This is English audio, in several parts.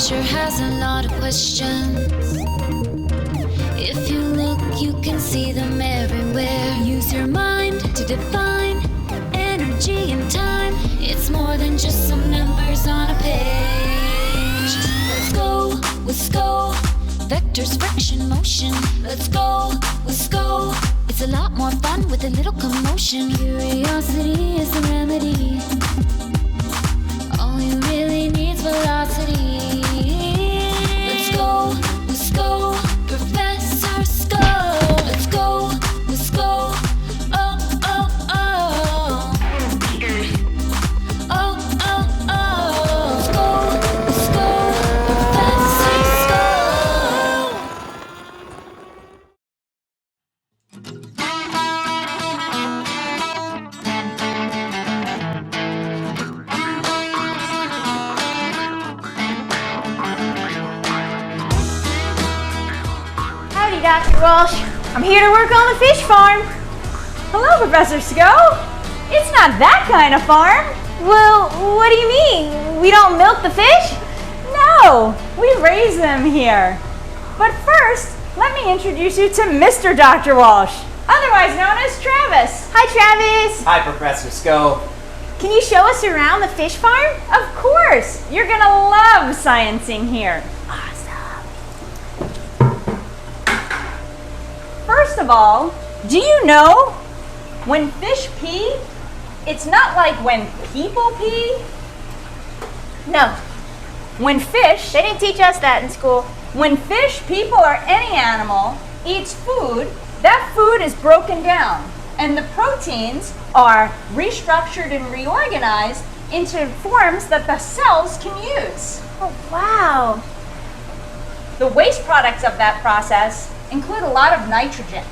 sure has a lot of questions. If you look, you can see them everywhere. Use your mind to define energy and time. It's more than just some numbers on a page. Let's go with SCO. Vectors, friction, motion. Let's go with SCO. It's a lot more fun with a little commotion. Curiosity is the remedy. All you really need's velocity. Let's go with SCO. Professor SCO. Let's go with SCO. Oh, oh, oh. Oh, oh, oh. Let's go with SCO. Professor SCO. Howdy, Dr. Walsh. I'm here to work on the fish farm. Hello, Professor SCO. It's not that kind of farm. Well, what do you mean? We don't milk the fish? No, we raise them here. But first, let me introduce you to Mr. Dr. Walsh, otherwise known as Travis. Hi, Travis. Hi, Professor SCO. Can you show us around the fish farm? Of course. You're gonna love sciencing here. Awesome. First of all, do you know when fish pee, it's not like when people pee? No, When fish, they didn't teach us that in school. when fish, people, or any animal eats food, that food is broken down and the proteins are restructured and reorganized into forms that the cells can use. Oh, wow. The waste products of that process include a lot of nitrogen.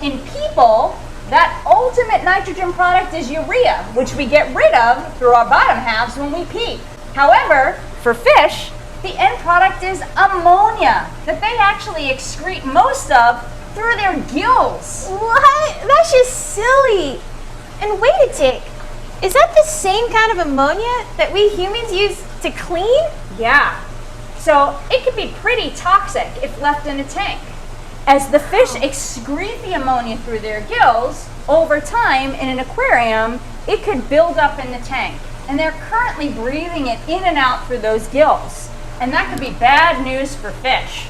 In people, that ultimate nitrogen product is urea, which we get rid of through our bottom halves when we pee. However, for fish, the end product is ammonia that they actually excrete most of through their gills. What? That's just silly. And wait a tick. Is that the same kind of ammonia that we humans use to clean? Yeah. So it can be pretty toxic if left in a tank. As the fish excrete the ammonia through their gills, over time in an aquarium, it could build up in the tank. And they're currently breathing it in and out through those gills. And that could be bad news for fish.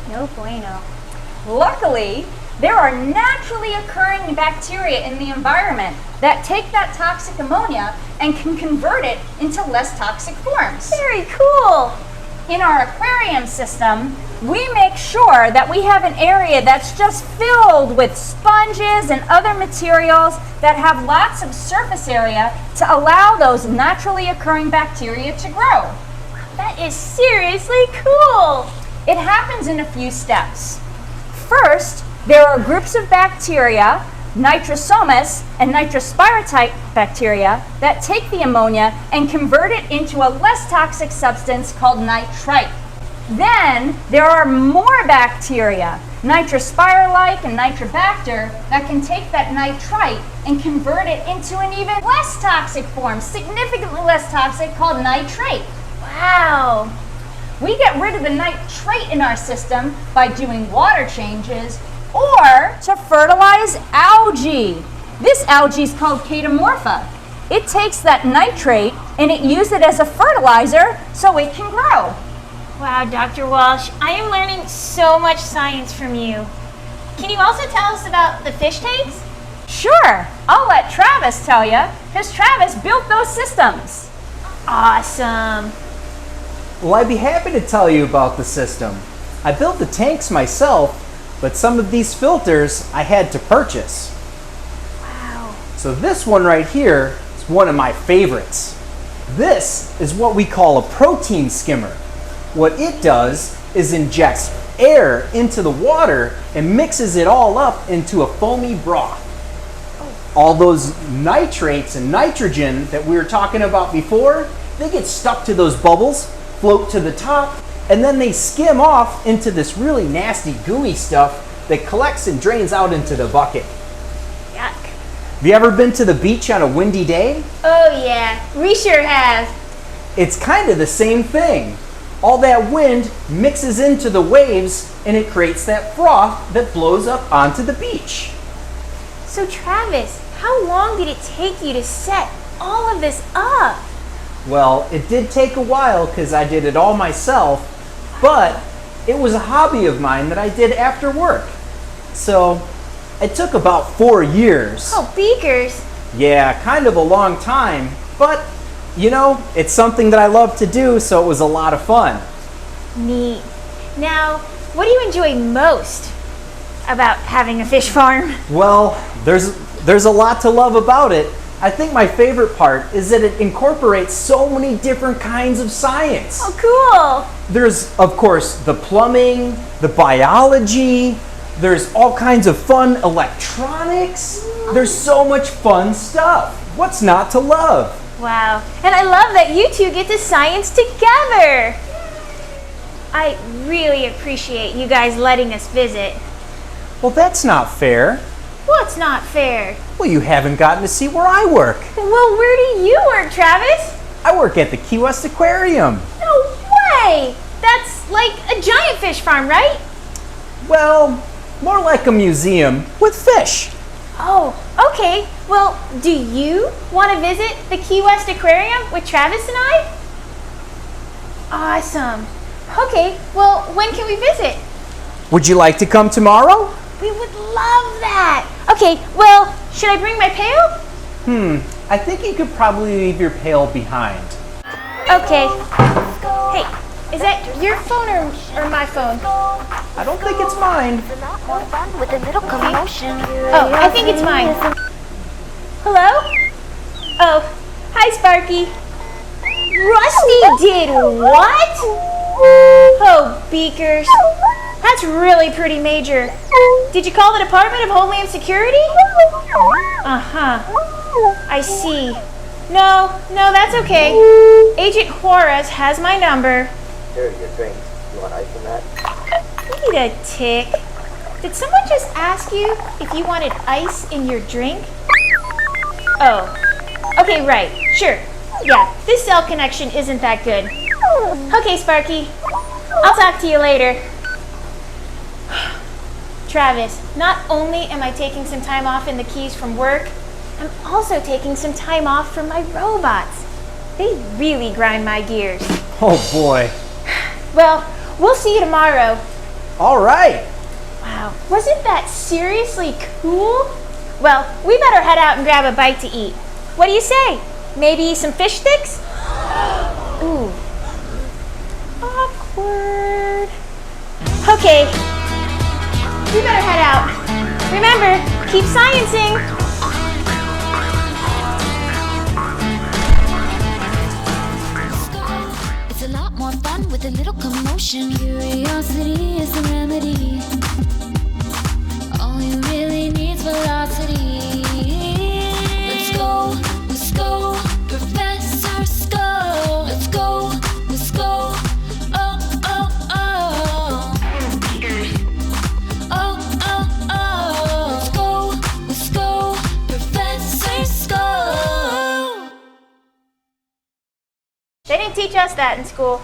No bueno. Luckily, there are naturally occurring bacteria in the environment that take that toxic ammonia and can convert it into less toxic forms. Very cool. In our aquarium system, we make sure that we have an area that's just filled with sponges and other materials that have lots of surface area to allow those naturally occurring bacteria to grow. That is seriously cool. It happens in a few steps. First, there are groups of bacteria, Nitrosomus and Nitrospirite bacteria, that take the ammonia and convert it into a less toxic substance called nitrite. Then there are more bacteria, Nitrospirite and Nitrobacter, that can take that nitrite and convert it into an even less toxic form, significantly less toxic, called nitrate. Wow. We get rid of the nitrate in our system by doing water changes or to fertilize algae. This algae is called chaetomorpha. It takes that nitrate and it uses it as a fertilizer so it can grow. Wow, Dr. Walsh, I am learning so much science from you. Can you also tell us about the fish tanks? Sure, I'll let Travis tell you, because Travis built those systems. Awesome. Well, I'd be happy to tell you about the system. I built the tanks myself, but some of these filters I had to purchase. Wow. So this one right here is one of my favorites. This is what we call a protein skimmer. What it does is injects air into the water and mixes it all up into a foamy broth. All those nitrates and nitrogen that we were talking about before, they get stuck to those bubbles, float to the top, and then they skim off into this really nasty gooey stuff that collects and drains out into the bucket. Yuck. Have you ever been to the beach on a windy day? Oh yeah, we sure have. It's kind of the same thing. all that wind mixes into the waves and it creates that froth that blows up onto the beach. So Travis, how long did it take you to set all of this up? Well, it did take a while because I did it all myself, but it was a hobby of mine that I did after work. So it took about 4 years. Oh, beakers. Yeah, kind of a long time, but you know, it's something that I love to do, so it was a lot of fun. Neat. Now, what do you enjoy most about having a fish farm? Well, there's a lot to love about it. I think my favorite part is that it incorporates so many different kinds of science. Oh, cool. There's, of course, the plumbing, the biology, there's all kinds of fun electronics. There's so much fun stuff. What's not to love? Wow. And I love that you two get to science together. I really appreciate you guys letting us visit. Well, that's not fair. What's not fair? Well, you haven't gotten to see where I work. Well, where do you work, Travis? I work at the Key West Aquarium. No way! That's like a giant fish farm, right? Well, more like a museum with fish. Oh, okay. Well, do you want to visit the Key West Aquarium with Travis and I? Awesome. Okay, well, when can we visit? Would you like to come tomorrow? We would love that. Okay, well, should I bring my pail? I think you could probably leave your pail behind. Okay. Hey, is that your phone or my phone? I don't think it's mine. With a little commotion. Oh, I think it's mine. Hello? Oh, hi, Sparky. Rusty did what? Oh, beakers. That's really pretty major. Did you call the Department of Homeland Security? Uh-huh. I see. No, that's okay. Agent Juarez has my number. Here's your drink. You want ice in that? Wait a tick. Did someone just ask you if you wanted ice in your drink? Oh. Okay, right. Sure. Yeah, this cell connection isn't that good. Okay, Sparky. I'll talk to you later. Travis, not only am I taking some time off in the Keys from work, I'm also taking some time off from my robots. They really grind my gears. Oh boy. Well, we'll see you tomorrow. All right. Wow, wasn't that seriously cool? Well, we better head out and grab a bite to eat. What do you say? Maybe some fish sticks? Ooh. Awkward. Okay, we better head out. Remember, keep sciencing. It's a lot more fun with a little commotion. Curiosity is the remedy. All you really need's velocity. Let's go, Professor Skull. Let's go, oh, oh, oh. Oh, let's go, Professor Skull. They didn't teach us that in school.